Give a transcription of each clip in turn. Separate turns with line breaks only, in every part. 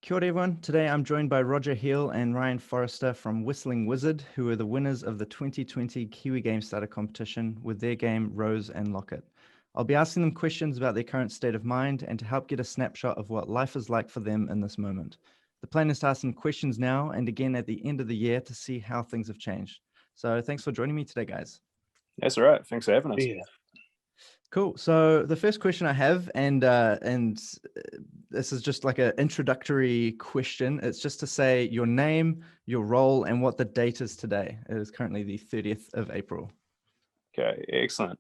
Kia ora everyone. Today I'm joined by Roger Hill and Ryan Forrester from Whistling Wizard, who are the winners of the 2020 Kiwi Game Starter competition with their game Rose Locket. I'll be asking them questions about their current state of mind and to help get a snapshot of what life is like for them in this moment. The plan is to ask them questions now and again at the end of the year to see how things have changed. So thanks for joining me today, guys.
That's all right. Thanks for having us.
Yeah.
Cool. So the first question I have, and this is just like an introductory question. It's just to say your name, your role, and what the date is today. It is currently the 30th of April.
Okay, excellent.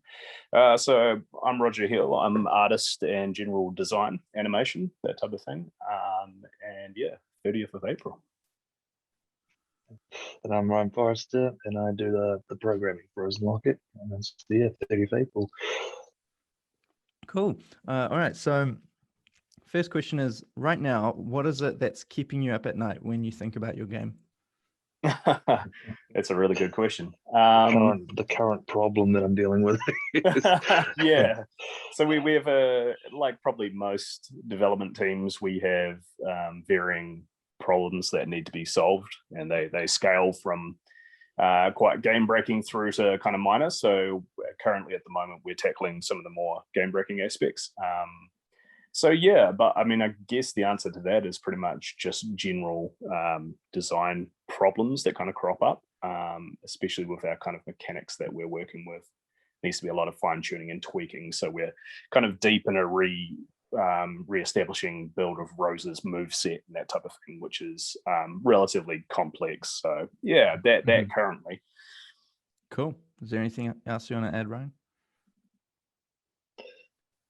So I'm Roger Hill. I'm an artist and general design, animation, that type of thing. And yeah, 30th of April.
And I'm Ryan Forrester, and I do the programming for Rose Locket, and that's 30th April.
Cool. All right. So first question is, right now, what is it that's keeping you up at night when you think about your game?
That's a really good question.
The current problem that I'm dealing with.
Yeah. So we have like probably most development teams, we have varying problems that need to be solved, and they scale from quite game breaking through to kind of minor. So currently at the moment, we're tackling some of the more game breaking aspects. So yeah, but I mean, I guess the answer to that is pretty much just general design problems that kind of crop up, especially with our kind of mechanics that we're working with. Needs to be a lot of fine tuning and tweaking. So we're kind of deep in a re-establishing build of Rose's move set and that type of thing, which is relatively complex. So yeah, that currently.
Cool. Is there anything else you want to add, Ryan?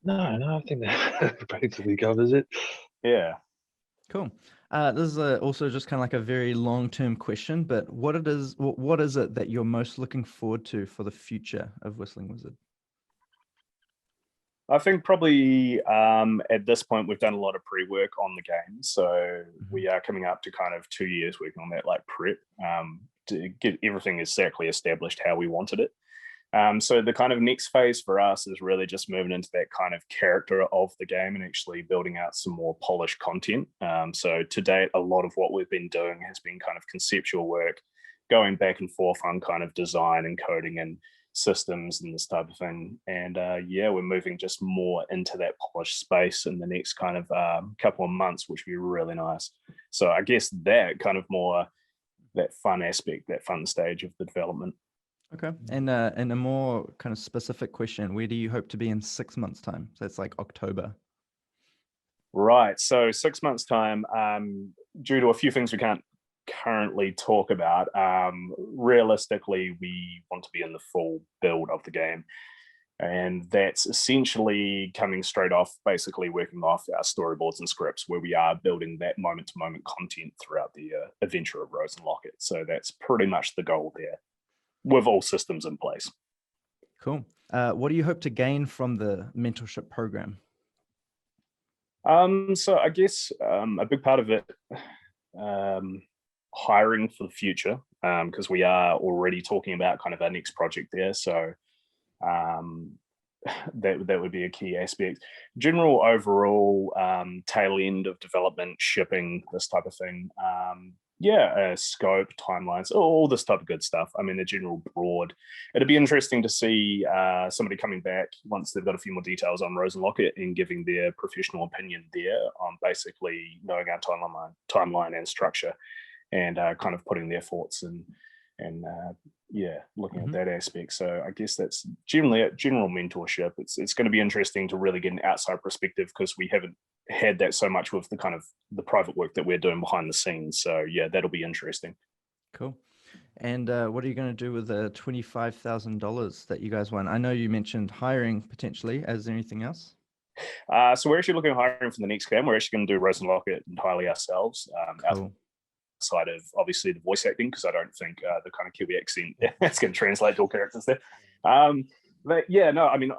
No, I think that basically covers it.
Yeah.
Cool. This is also just kind of like a very long-term question, but what is it that you're most looking forward to for the future of Whistling Wizard?
I think probably at this point, we've done a lot of pre-work on the game. So we are coming up to kind of 2 years working on that like prep to get everything exactly established how we wanted it. So the kind of next phase for us is really just moving into that kind of character of the game and actually building out some more polished content. So to date, a lot of what we've been doing has been kind of conceptual work, going back and forth on kind of design and coding and systems and this type of thing. And yeah, we're moving just more into that polished space in the next kind of couple of months, which would be really nice. So I guess that kind of more that fun aspect, that fun stage of the development.
Okay. And a more kind of specific question, where do you hope to be in 6 months' time? So it's like October.
Right. So 6 months' time, due to a few things we can't currently talk about, realistically, we want to be in the full build of the game. And that's essentially coming straight off, basically working off our storyboards and scripts, where we are building that moment-to-moment content throughout the adventure of Rose Locket. So that's pretty much the goal there, with all systems in place.
Cool. What do you hope to gain from the mentorship program?
So I guess a big part of it, hiring for the future, because we are already talking about kind of our next project there. So that would be a key aspect. General overall tail end of development, shipping, this type of thing. Yeah, scope, timelines, all this type of good stuff. I mean, the general broad. It'd be interesting to see somebody coming back once they've got a few more details on Rose Locket and giving their professional opinion there on basically knowing our timeline and structure, and kind of putting their thoughts and yeah, looking at that aspect. So I guess that's generally a general mentorship. It's going to be interesting to really get an outside perspective, because we haven't had that so much with the kind of the private work that we're doing behind the scenes. So yeah, that'll be interesting.
Cool. And what are you going to do with the $25,000 that you guys won? I know you mentioned hiring potentially. Is there anything else?
So we're actually looking at hiring for the next game. We're actually going to do Rose Locket entirely ourselves.
Cool.
Outside of obviously the voice acting, because I don't think the kind of Kiwi accent it's going to translate to all characters there. But yeah, no, I mean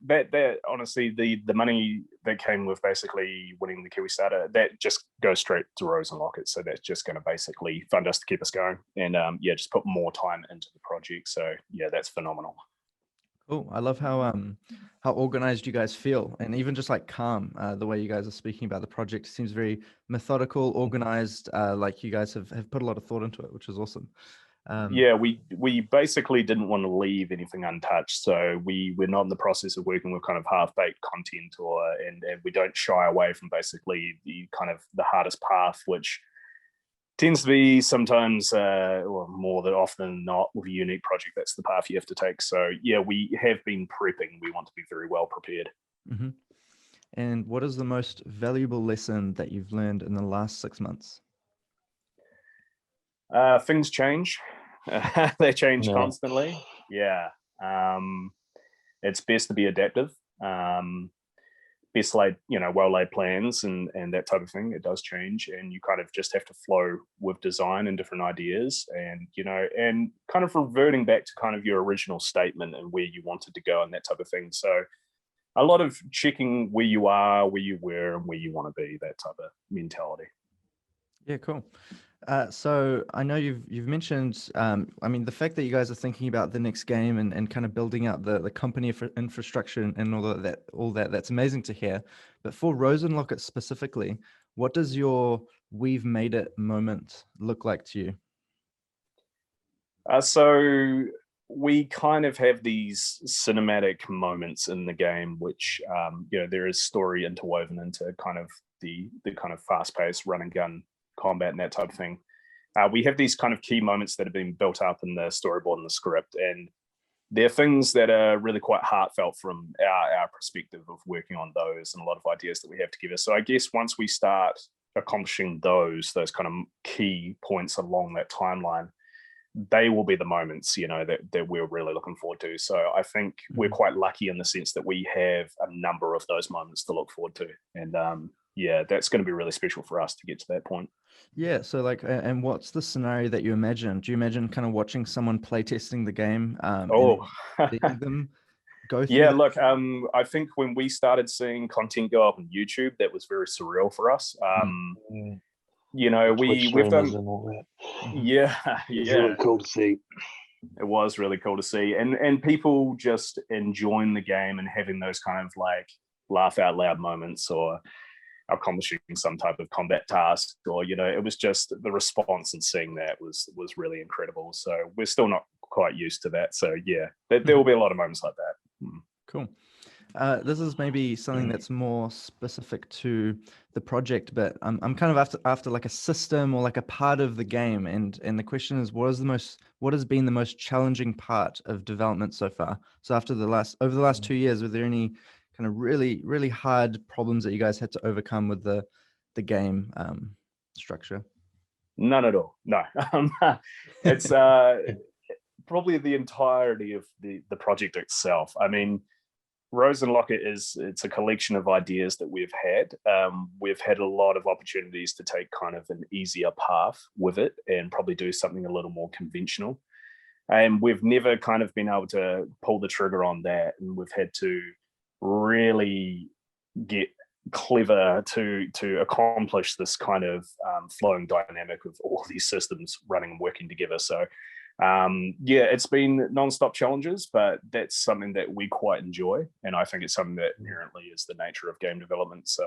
that honestly, the money that came with basically winning the Kiwi Starter, that just goes straight to Rose Locket. So that's just going to basically fund us to keep us going, and yeah, just put more time into the project. So yeah, that's phenomenal.
Cool. I love how organized you guys feel, and even just like calm. The way you guys are speaking about the project seems very methodical, organized. Like you guys have put a lot of thought into it, which is awesome.
Yeah, we basically didn't want to leave anything untouched, so we're not in the process of working with kind of half-baked content, and we don't shy away from basically the kind of the hardest path, which tends to be sometimes, or more than often than not, with a unique project, that's the path you have to take. So yeah, we have been prepping. We want to be very well prepared.
Mm-hmm. And what is the most valuable lesson that you've learned in the last 6 months?
Things change. They change
Yeah.
constantly. Yeah. It's best to be adaptive. Best laid, well laid plans and that type of thing. It does change, and you kind of just have to flow with design and different ideas, and and kind of reverting back to kind of your original statement and where you wanted to go and that type of thing. So a lot of checking where you are, where you were, and where you want to be. That type of mentality.
Yeah, cool. So I know you've mentioned, I mean, the fact that you guys are thinking about the next game and kind of building out the company for infrastructure and all that's amazing to hear. But for Rose Locket specifically, what does your "we've made it" moment look like to you?
So we kind of have these cinematic moments in the game, which there is story interwoven into kind of the kind of fast-paced run and gun combat and that type of thing. We have these kind of key moments that have been built up in the storyboard and the script, and they're things that are really quite heartfelt from our perspective of working on those and a lot of ideas that we have together. So I guess once we start accomplishing those kind of key points along that timeline, they will be the moments that we're really looking forward to. So I think we're quite lucky in the sense that we have a number of those moments to look forward to, and that's going to be really special for us to get to that point.
Yeah, so like, and what's the scenario that you imagine? Do you imagine kind of watching someone play testing the game and seeing them go through
Yeah,
that?
look, I think when we started seeing content go up on YouTube, that was very surreal for us. We've done,
and all that.
yeah,
It's really cool to see.
It was really cool to see, and people just enjoying the game and having those kind of like laugh out loud moments, or accomplishing some type of combat task, or it was just the response and seeing that was really incredible. So we're still not quite used to that. So yeah, there will be a lot of moments like that.
Cool. This is maybe something that's more specific to the project, but I'm kind of after like a system or like a part of the game, and the question is, what has been the most challenging part of development so far? So over the last 2 years, were there any kind of really, really hard problems that you guys had to overcome with the game structure?
None at all. No. It's probably the entirety of the project itself. I mean, Rose Locket it's a collection of ideas that we've had. We've had a lot of opportunities to take kind of an easier path with it and probably do something a little more conventional. And we've never kind of been able to pull the trigger on that. And we've had to really get clever to accomplish this kind of flowing dynamic of all these systems running and working together. So it's been non-stop challenges, but that's something that we quite enjoy, and I think it's something that inherently is the nature of game development. So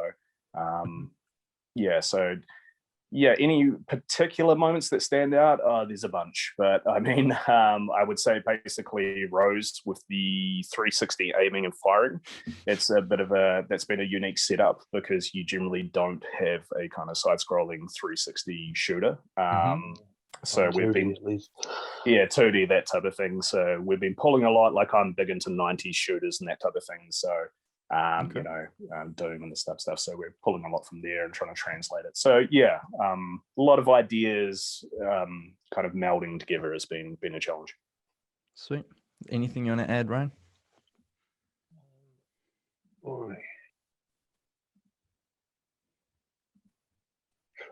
any particular moments that stand out? There's a bunch, but I mean, I would say basically Rose with the 360 aiming and firing. It's that's been a unique setup because you generally don't have a kind of side-scrolling 360 shooter. So we've been,
at least.
2D, that type of thing. So we've been pulling a lot. Like I'm big into 90s shooters and that type of thing. So Doom and the stuff. So we're pulling a lot from there and trying to translate it. So a lot of ideas kind of melding together has been a challenge.
Sweet. Anything you want to add, Ryan?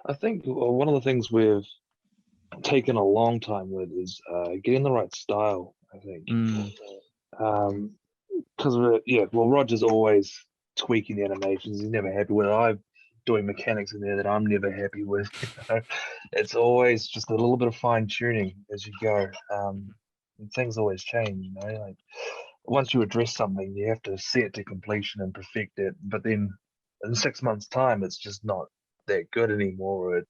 I think one of the things we've taken a long time with is getting the right style, I think. Because Roger's always tweaking the animations. He's never happy with it. I'm doing mechanics in there that I'm never happy with. It's always just a little bit of fine tuning as you go. And things always change, like once you address something, you have to see it to completion and perfect it. But then in 6 months' time, it's just not that good anymore.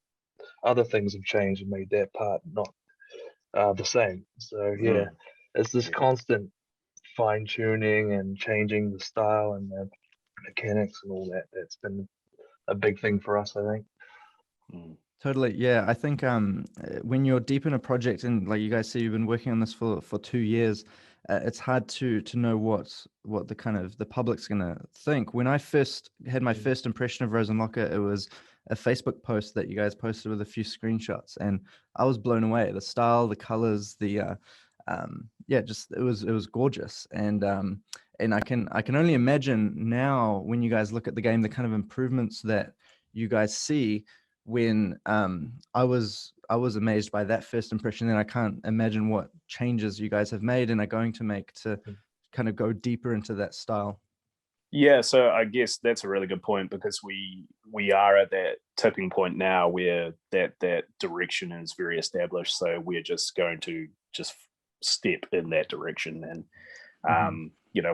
Other things have changed and made that part not the same. So yeah, it's this constant fine tuning and changing the style and the mechanics and all that. That's been a big thing for us, I think.
Totally. Yeah. I think when you're deep in a project and like you guys say, you've been working on this for 2 years, it's hard to know what the kind of the public's going to think. When I first had my first impression of Rose Locket, it was a Facebook post that you guys posted with a few screenshots, and I was blown away. The style, the colors, the just it was gorgeous. And I can only imagine now when you guys look at the game, the kind of improvements that you guys see. When I was amazed by that first impression, and I can't imagine what changes you guys have made and are going to make to kind of go deeper into that style.
Yeah, so I guess that's a really good point, because we are at that tipping point now where that direction is very established. So we're just going to just step in that direction, and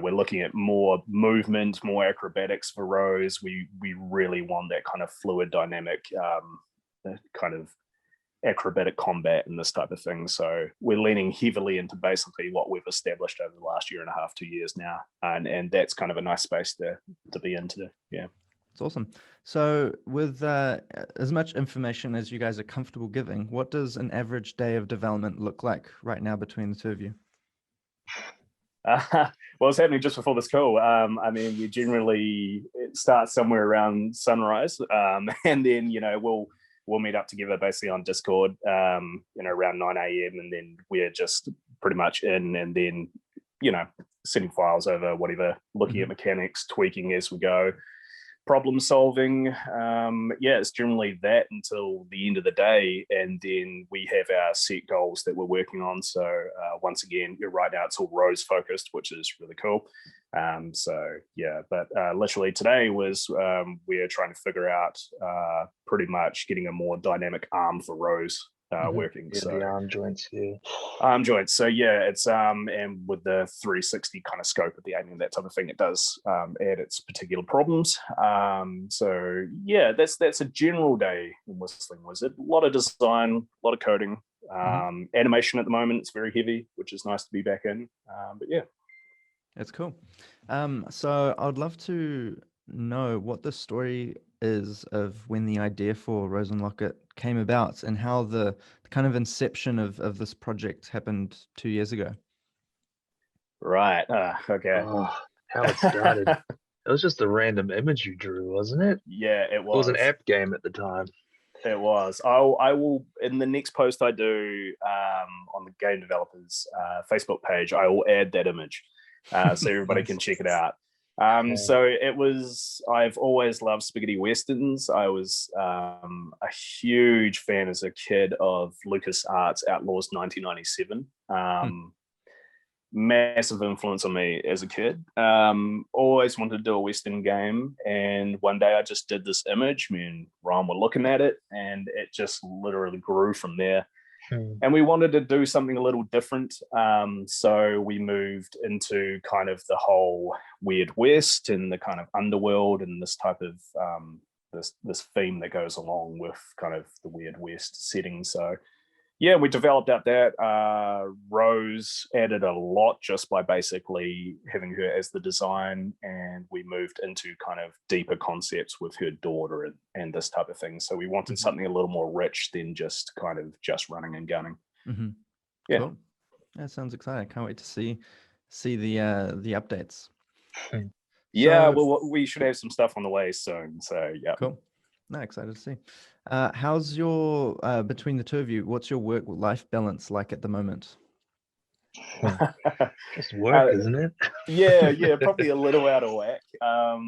we're looking at more movement, more acrobatics for Rose. We really want that kind of fluid, dynamic, kind of acrobatic combat and this type of thing. So we're leaning heavily into basically what we've established over the last year and a half, 2 years now, and that's kind of a nice space to be into. Yeah,
it's awesome. So with as much information as you guys are comfortable giving, what does an average day of development look like right now between the two of you?
Well, it's happening just before this call. I mean, we generally start somewhere around sunrise, and then we'll meet up together basically on Discord, around 9 a.m. and then we're just pretty much in, and then sending files over, whatever, looking at mechanics, tweaking as we go, problem solving. It's generally that until the end of the day, and then we have our set goals that we're working on. So once again, right now it's all Rose focused, which is really cool. But literally today was we're trying to figure out pretty much getting a more dynamic arm for Rose working.
Yeah,
so
the arm joints,
arm joints. So yeah, it's and with the 360 kind of scope of the aiming and that type of thing, it does add its particular problems. So yeah, that's a general day in Whistling Wizard. A lot of design, a lot of coding, animation at the moment. It's very heavy, which is nice to be back in. But yeah.
That's cool. So I would love to know what the story is of when the idea for Rose Locket came about, and how the kind of inception of this project happened 2 years ago.
Right. Okay.
How it started. It was just a random image you drew, wasn't it?
Yeah, it was.
It was an app game at the time.
It was. I will, in the next post I do on the game developers Facebook page, I will add that image so everybody can check it out. So it was, I've always loved spaghetti westerns. I was a huge fan as a kid of LucasArts Outlaws 1997. Massive influence on me as a kid. Always wanted to do a Western game, and one day I just did this image. Me and Ryan were looking at it, and it just literally grew from there. And we wanted to do something a little different, so we moved into kind of the whole Weird West and the kind of underworld and this type of this theme that goes along with kind of the Weird West setting. So yeah, we developed out that. Rose added a lot just by basically having her as the design, and we moved into kind of deeper concepts with her daughter and this type of thing. So we wanted something a little more rich than just kind of just running and gunning. Yeah,
cool. That sounds exciting. I can't wait to see the updates.
Yeah, well, we should have some stuff on the way soon. So yeah,
cool. No, excited to see. How's your between the two of you? What's your work-life balance like at the moment?
Just work, isn't it?
Yeah, probably a little out of whack. I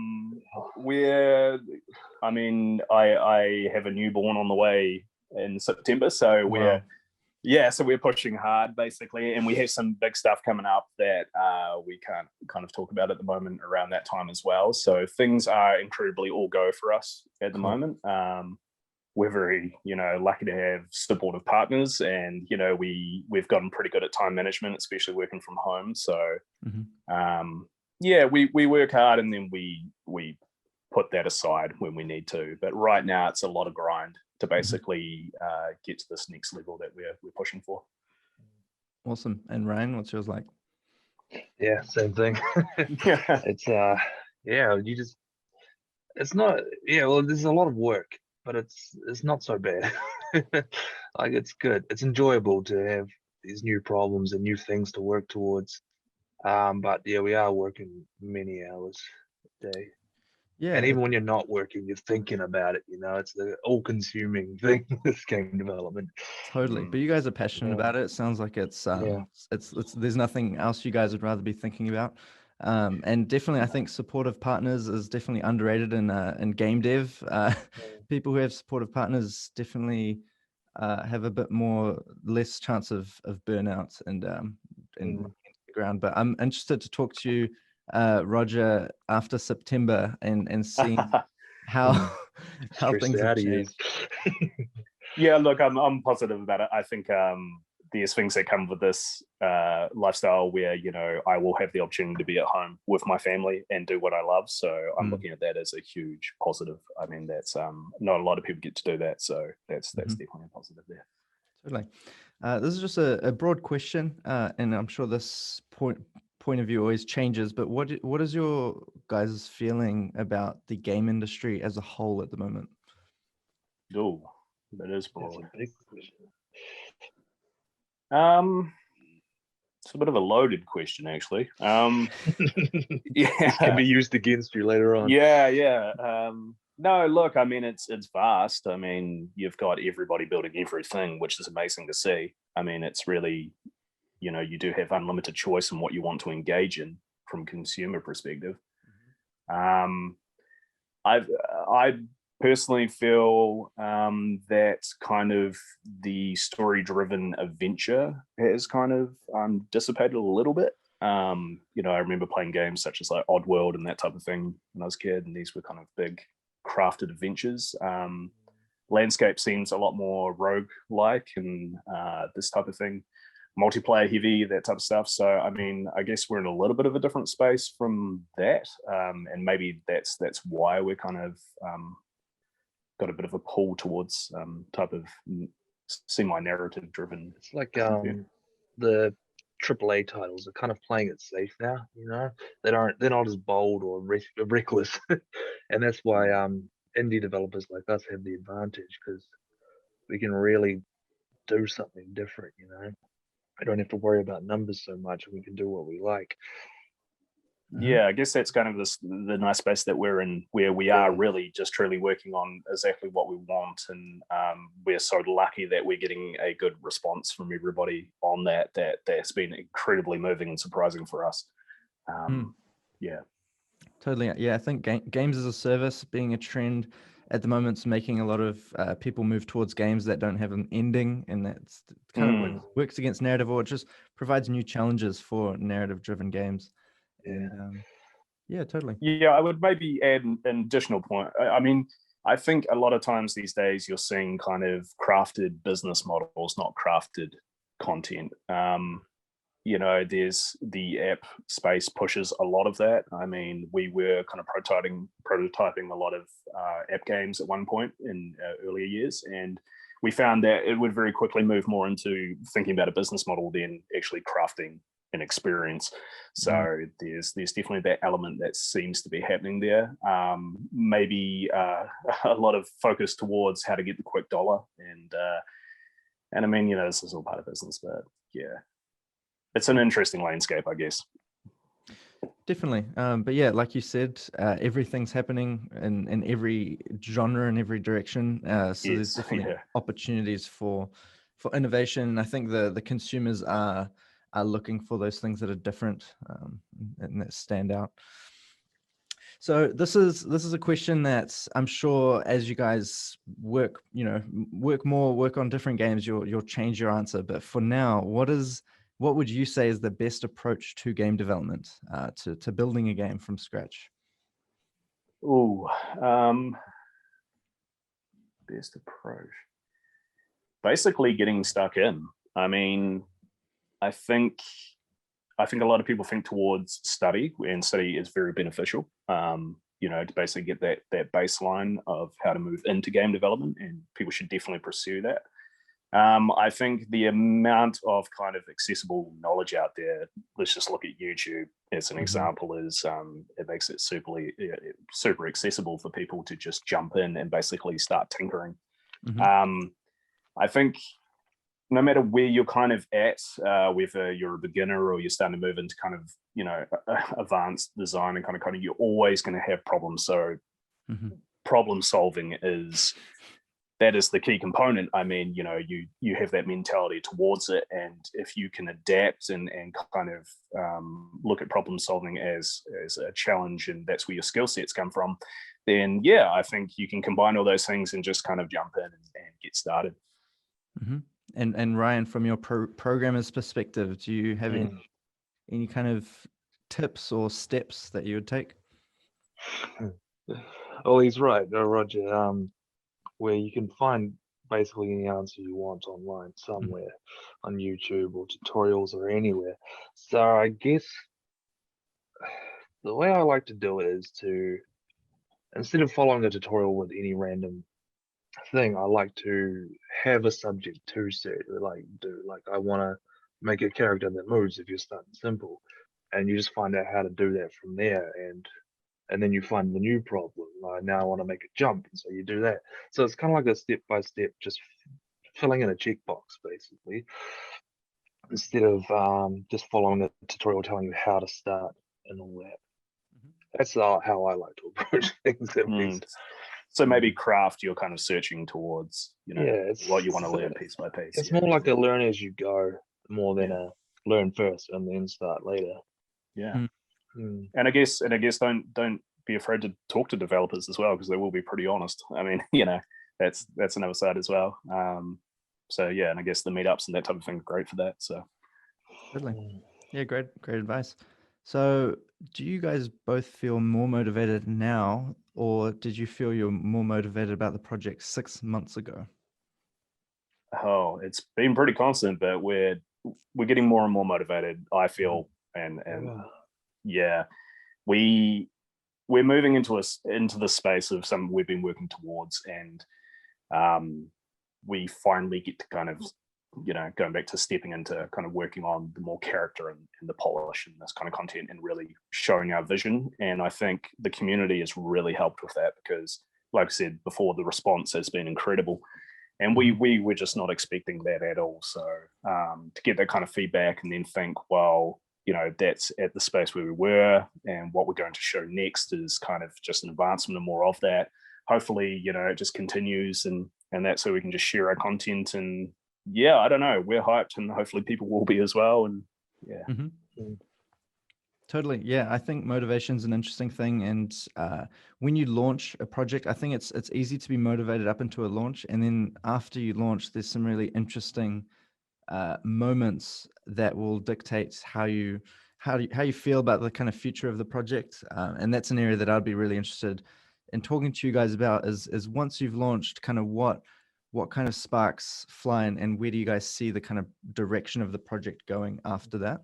have a newborn on the way in September, so we're pushing hard basically, and we have some big stuff coming up that we can't kind of talk about at the moment around that time as well. So things are incredibly all go for us at the moment. we're very, lucky to have supportive partners, and we've gotten pretty good at time management, especially working from home. So we work hard, and then we put that aside when we need to. But right now it's a lot of grind to basically get to this next level that we're pushing for.
Awesome. And Ryan, what's yours like?
Yeah, same thing. It's it's not, well, there's a lot of work, but it's not so bad. Like, it's good. It's enjoyable to have these new problems and new things to work towards. But yeah, we are working many hours a day.
Yeah.
And even when you're not working, you're thinking about it, it's the all-consuming thing, this game development.
Totally. But you guys are passionate about it. It sounds like it's there's nothing else you guys would rather be thinking about. And definitely, I think supportive partners is definitely underrated in game dev. People who have supportive partners definitely have a bit less chance of burnout and running into the ground. But I'm interested to talk to you, Roger, after September and seeing how things have changed.
Yeah, look, I'm positive about it. I think there's things that come with this lifestyle where I will have the opportunity to be at home with my family and do what I love. So I'm looking at that as a huge positive. I mean, that's not a lot of people get to do that, so that's definitely a positive there.
Totally. This is just a broad question, and I'm sure this point of view always changes. But what is your guys' feeling about the game industry as a whole at the moment?
Oh, that is broad.
That's a big question.
It's a bit of a loaded question, actually.
This can be used against you later on.
Yeah. No, look, I mean, it's vast. I mean, you've got everybody building everything, which is amazing to see. I mean, it's really, you do have unlimited choice in what you want to engage in from a consumer perspective. I personally feel that kind of the story-driven adventure has kind of dissipated a little bit. I remember playing games such as like Oddworld and that type of thing when I was a kid, and these were kind of big crafted adventures. Landscape seems a lot more rogue-like and this type of thing, multiplayer heavy, that type of stuff. So, I mean, I guess we're in a little bit of a different space from that, and maybe that's why we're kind of got a bit of a pull towards type of semi-narrative driven.
It's like the AAA titles are kind of playing it safe now. They're not as bold or reckless, and that's why indie developers like us have the advantage, because we can really do something different. I don't have to worry about numbers so much. We can do what we like.
Yeah, I guess that's kind of the nice space that we're in, where we are really just truly working on exactly what we want, and we're so lucky that we're getting a good response from everybody on that's been incredibly moving and surprising for us. Yeah, totally.
Yeah, I think games as a service being a trend at the moment is making a lot of people move towards games that don't have an ending, and that's kind of works against narrative, or it just provides new challenges for narrative-driven games. And yeah, totally.
Yeah, I would maybe add an additional point. I mean, I think a lot of times these days you're seeing kind of crafted business models, not crafted content. There's the app space pushes a lot of that. I mean, we were kind of prototyping a lot of app games at one point in earlier years, and we found that it would very quickly move more into thinking about a business model than actually crafting an experience. So there's definitely that element that seems to be happening there. Maybe a lot of focus towards how to get the quick dollar, and I mean, this is all part of business, but yeah, it's an interesting landscape, I guess.
Definitely. But yeah, like you said, everything's happening in every genre, in every direction. So there's definitely opportunities for innovation. I think the consumers are looking for those things that are different and that stand out. So this is a question that I'm sure as you guys work on different games, you'll change your answer. But for now, what would you say is the best approach to game development, to building a game from scratch?
best approach? Basically getting stuck in. I mean, I think a lot of people think towards study, and study is very beneficial, to basically get that baseline of how to move into game development, and people should definitely pursue that. I think the amount of kind of accessible knowledge out there, let's just look at YouTube as an example, is it makes it super accessible for people to just jump in and basically start tinkering. I think no matter where you're kind of at, whether you're a beginner or you're starting to move into kind of, advanced design and kind of, you're always going to have problems. So problem solving is the key component. I mean, you have that mentality towards it. And if you can adapt and kind of look at problem solving as a challenge, and that's where your skill sets come from, then yeah, I think you can combine all those things and just kind of jump in and get started.
And Ryan, from your programmer's perspective, do you have any kind of tips or steps that you would take?
Oh, he's right, Roger. Where you can find basically any answer you want online somewhere, on YouTube or tutorials or anywhere. So I guess the way I like to do it is to, instead of following a tutorial with any random thing, I like to have a subject to do. Like I want to make a character that moves, if you're starting simple, and you just find out how to do that from there, and then you find the new problem. Now I want to make a jump, and so you do that. So it's kind of like a step by step, just filling in a checkbox basically, instead of just following a tutorial telling you how to start and all that. That's how I like to approach things, at least.
So maybe craft, you're kind of searching towards, what you want to learn piece by piece.
It's more like a learn as you go, more than a learn first and then start later.
Yeah. And I guess don't be afraid to talk to developers as well, because they will be pretty honest. I mean, that's another side as well. So yeah, and I guess the meetups and that type of thing are great for that. So
Totally. Yeah, great advice. So do you guys both feel more motivated now, or did you feel you're more motivated about the project 6 months ago?
Oh, it's been pretty constant, but we're getting more and more motivated, I feel. And yeah, we're moving into the space of something we've been working towards, and we finally get to kind of, going back to stepping into kind of working on the more character and the polish and this kind of content, and really showing our vision. And I think the community has really helped with that, because like I said before, the response has been incredible, and we were just not expecting that at all. So to get that kind of feedback and then think, well, that's at the space where we were, and what we're going to show next is kind of just an advancement and more of that. Hopefully, it just continues, and that's so we can just share our content. And yeah, I don't know, we're hyped, and hopefully people will be as well. And yeah.
Totally. Yeah, I think motivation is an interesting thing. And when you launch a project, I think it's easy to be motivated up into a launch. And then after you launch, there's some really interesting moments that will dictate how you feel about the kind of future of the project. And that's an area that I'd be really interested in talking to you guys about, is once you've launched, kind of what kind of sparks fly, and where do you guys see the kind of direction of the project going after that?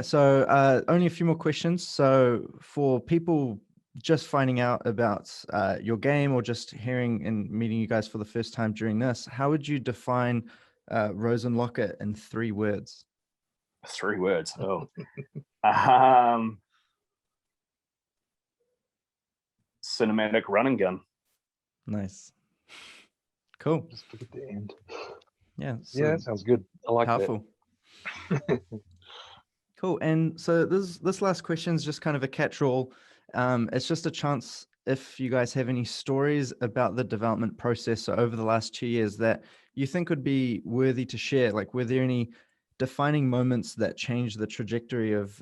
So only a few more questions. So for people just finding out about your game, or just hearing and meeting you guys for the first time during this, how would you define Rose Locket in 3 words?
3 words. Oh. Cinematic run and gun.
Nice. Cool.
Just look at the end.
Yeah.
Yeah, that sounds good. I like
powerful. That. Cool. And so this last question is just kind of a catch-all. It's just a chance, if you guys have any stories about the development process, so over the last 2 years, that you think would be worthy to share. Like, were there any defining moments that changed the trajectory of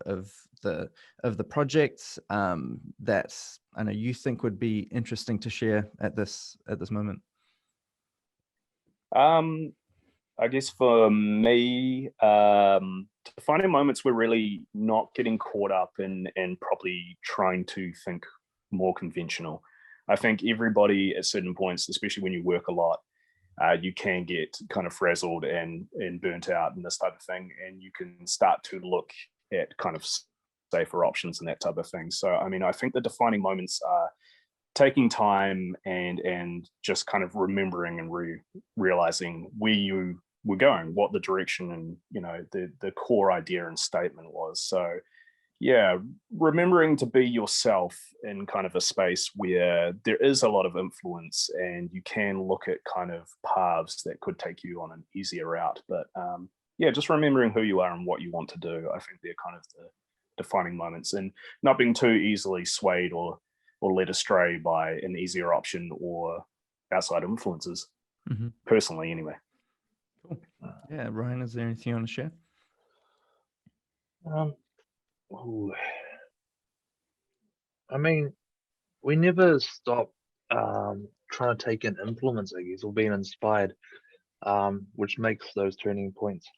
the project, that I know you think would be interesting to share at this moment?
I guess for me, defining moments were really not getting caught up in probably trying to think more conventional. I think everybody at certain points, especially when you work a lot, you can get kind of frazzled and burnt out and this type of thing, and you can start to look at kind of safer options and that type of thing. So, I mean, I think the defining moments are taking time and just kind of remembering and realizing where you were going, what the direction and, you know, the core idea and statement was. So yeah, remembering to be yourself in kind of a space where there is a lot of influence and you can look at kind of paths that could take you on an easier route. But yeah, just remembering who you are and what you want to do. I think they're kind of the defining moments, and not being too easily swayed or led astray by an easier option or outside influences, personally anyway.
Cool. Yeah, Ryan, is there anything you want to share?
I mean, we never stop trying to take in influence, I guess, or being inspired, which makes those turning points.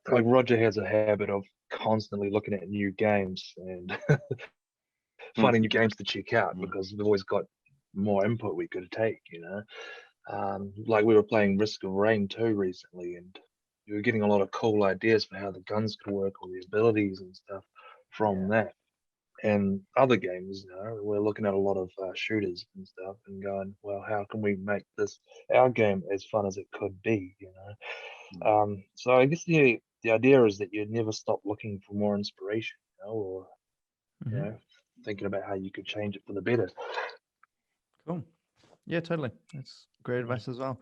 Like Roger has a habit of constantly looking at new games and finding new games to check out because we've always got more input we could take, you know. Like we were playing Risk of Rain 2 recently, and you were getting a lot of cool ideas for how the guns could work or the abilities and stuff from that. And other games, you know, we're looking at a lot of shooters and stuff and going, well, how can we make this our game as fun as it could be, you know? So I guess the idea is that you never stop looking for more inspiration, you know, or you know, thinking about how you could change it for the better.
Cool. Yeah, totally. That's great advice as well.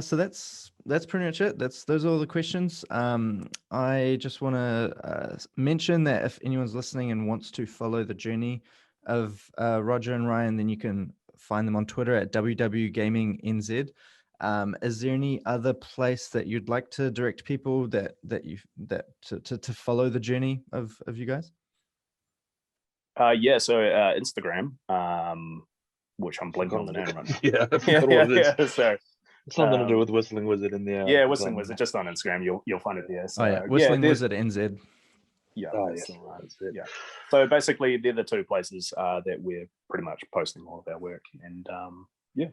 So that's pretty much it. Those are all the questions. I just want to mention that if anyone's listening and wants to follow the journey of Roger and Ryan, then you can find them on Twitter at WWGamingNZ. Is there any other place that you'd like to direct people to follow the journey of you guys?
Yeah, so Instagram, which I'm blanking on the name right now.
Yeah.
So
something to do with Whistling Wizard in there.
Yeah, Whistling Wizard, just on Instagram, you'll find it there. So,
Whistling Wizard NZ.
Yeah,
that's it.
Yeah. So basically, they're the two places that we're pretty much posting all of our work, and yeah.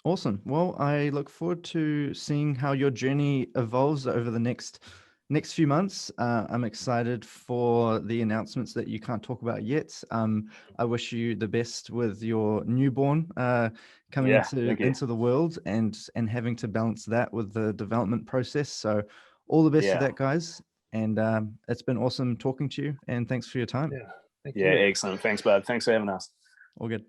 Awesome. Well, I look forward to seeing how your journey evolves over the next few months. I'm excited for the announcements that you can't talk about yet. I wish you the best with your newborn coming into the world and having to balance that with the development process. So all the best to that, guys. And it's been awesome talking to you, and thanks for your time.
Yeah, thank you.
Excellent. Thanks, bud. Thanks for having us.
All good.